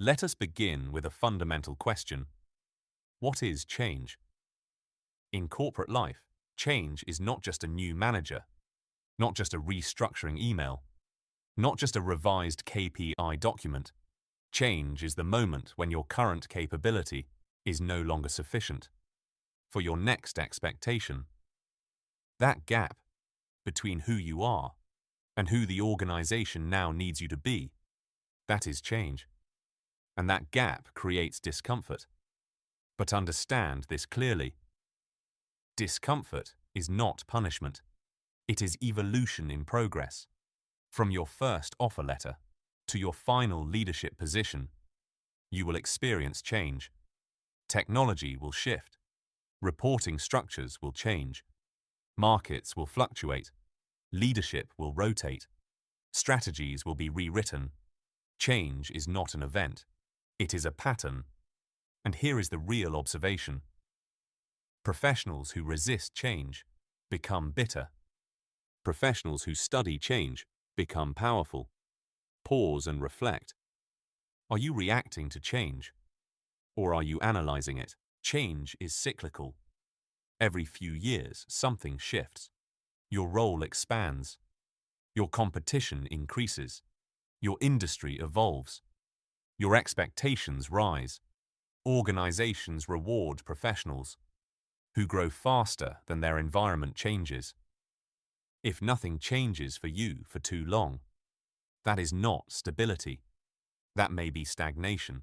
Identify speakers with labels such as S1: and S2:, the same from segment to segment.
S1: Let us begin with a fundamental question. What is change? In corporate life, change is not just a new manager, not just a restructuring email, not just a revised KPI document. Change is the moment when your current capability is no longer sufficient for your next expectation. That gap between who you are and who the organization now needs you to be, that is change. And that gap creates discomfort. But understand this clearly. Discomfort is not punishment. It is evolution in progress. From your first offer letter to your final leadership position, you will experience change. Technology will shift. Reporting structures will change. Markets will fluctuate. Leadership will rotate. Strategies will be rewritten. Change is not an event. It is a pattern. And here is the real observation. Professionals who resist change become bitter. Professionals who study change become powerful. Pause and reflect. Are you reacting to change? Or are you analyzing it? Change is cyclical. Every few years, something shifts. Your role expands. Your competition increases. Your industry evolves. Your expectations rise. Organizations reward professionals who grow faster than their environment changes. If nothing changes for you for too long, that is not stability. That may be stagnation.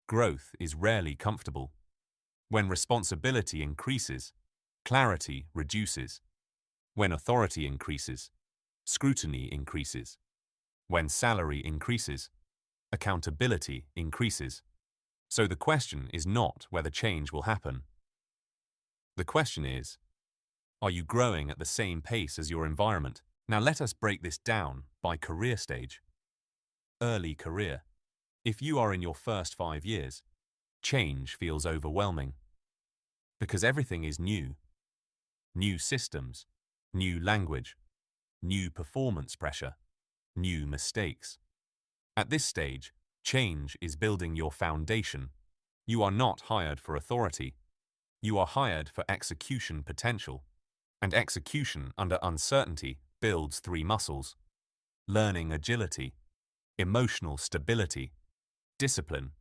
S1: Growth is rarely comfortable. When responsibility increases, clarity reduces. When authority increases, scrutiny increases. When salary increases, accountability increases. So the question is not whether change will happen. The question is, are you growing at the same pace as your environment? Now let us break this down by career stage. Early career. If you are in your first 5 years, change feels overwhelming. Because everything is new. New systems, new language, new performance pressure, new mistakes. At this stage, change is building your foundation. You are not hired for authority. You are hired for execution potential. And execution under uncertainty builds 3 muscles: learning agility, emotional stability, discipline.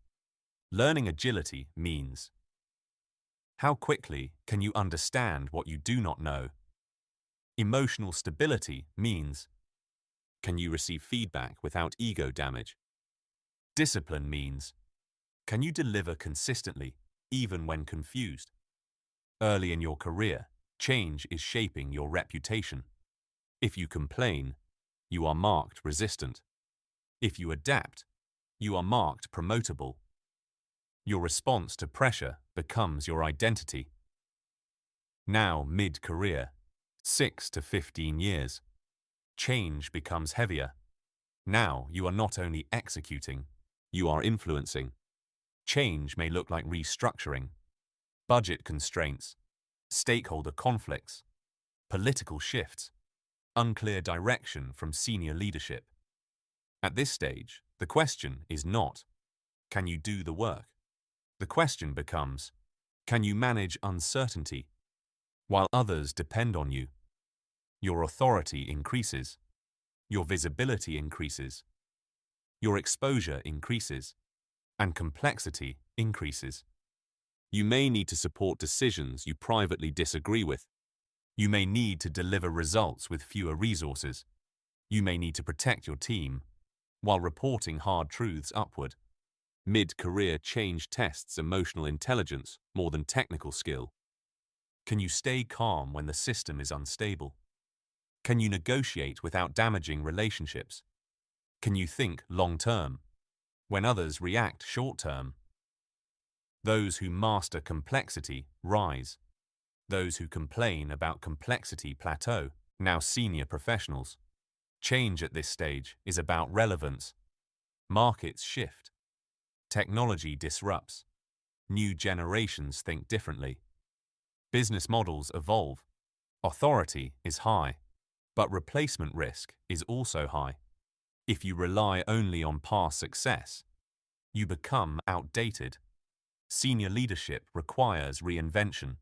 S1: Learning agility means how quickly can you understand what you do not know? Emotional stability means can you receive feedback without ego damage? Discipline means can you deliver consistently even when confused? Early in your career, change is shaping your reputation. If you complain, you are marked resistant. If you adapt, you are marked promotable. Your response to pressure becomes your identity. Now mid-career, 6 to 15 years, change becomes heavier. Now you are not only executing, you are influencing. Change may look like restructuring, budget constraints, stakeholder conflicts, political shifts, unclear direction from senior leadership. At this stage, the question is not, can you do the work? The question becomes, can you manage uncertainty while others depend on you? Your authority increases. Your visibility increases. Your exposure increases. And complexity increases. You may need to support decisions you privately disagree with. You may need to deliver results with fewer resources. You may need to protect your team while reporting hard truths upward. Mid-career change tests emotional intelligence more than technical skill. Can you stay calm when the system is unstable? Can you negotiate without damaging relationships? Can you think long-term when others react short-term? Those who master complexity rise. Those who complain about complexity plateau. Now senior professionals. Change at this stage is about relevance. Markets shift. Technology disrupts. New generations think differently. Business models evolve. Authority is high, but replacement risk is also high. If you rely only on past success, You become outdated. Senior leadership requires reinvention.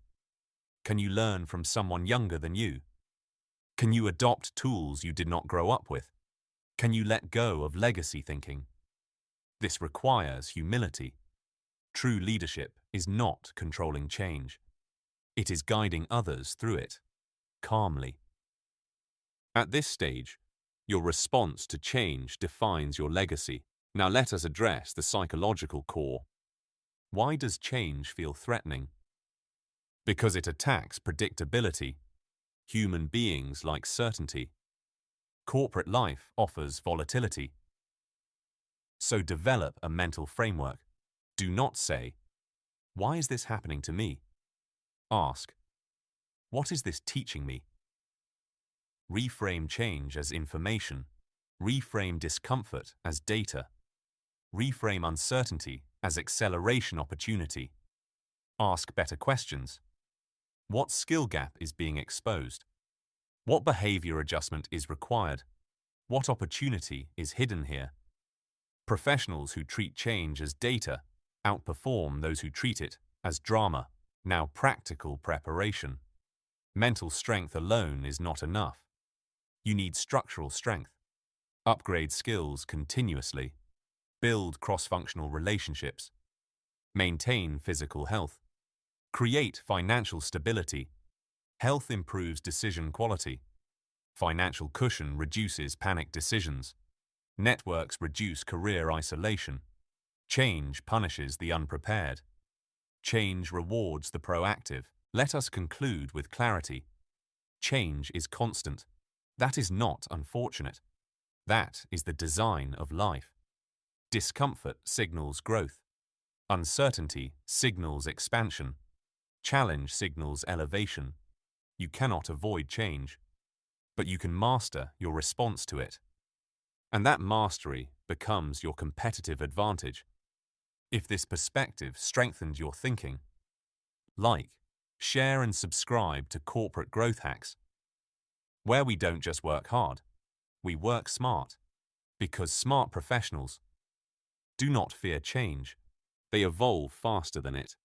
S1: Can you learn from someone younger than you? Can you adopt tools you did not grow up with? Can you let go of legacy thinking? This requires humility. True leadership is not controlling change. It is guiding others through it, calmly. At this stage, your response to change defines your legacy. Now let us address the psychological core. Why does change feel threatening? Because it attacks predictability. Human beings like certainty. Corporate life offers volatility. So develop a mental framework. Do not say, "Why is this happening to me?" Ask, "What is this teaching me?" Reframe change as information. Reframe discomfort as data. Reframe uncertainty as acceleration opportunity. Ask better questions. What skill gap is being exposed? What behavior adjustment is required? What opportunity is hidden here? Professionals who treat change as data outperform those who treat it as drama. Now practical preparation. Mental strength alone is not enough. You need structural strength. Upgrade skills continuously. Build cross-functional relationships. Maintain physical health. Create financial stability. Health improves decision quality. Financial cushion reduces panic decisions. Networks reduce career isolation. Change punishes the unprepared. Change rewards the proactive. Let us conclude with clarity. Change is constant. That is not unfortunate. That is the design of life. Discomfort signals growth. Uncertainty signals expansion. Challenge signals elevation. You cannot avoid change, but you can master your response to it. And that mastery becomes your competitive advantage. If this perspective strengthened your thinking, like, share and subscribe to Corporate Growth Hacks, where we don't just work hard, we work smart, because smart professionals do not fear change. They evolve faster than it.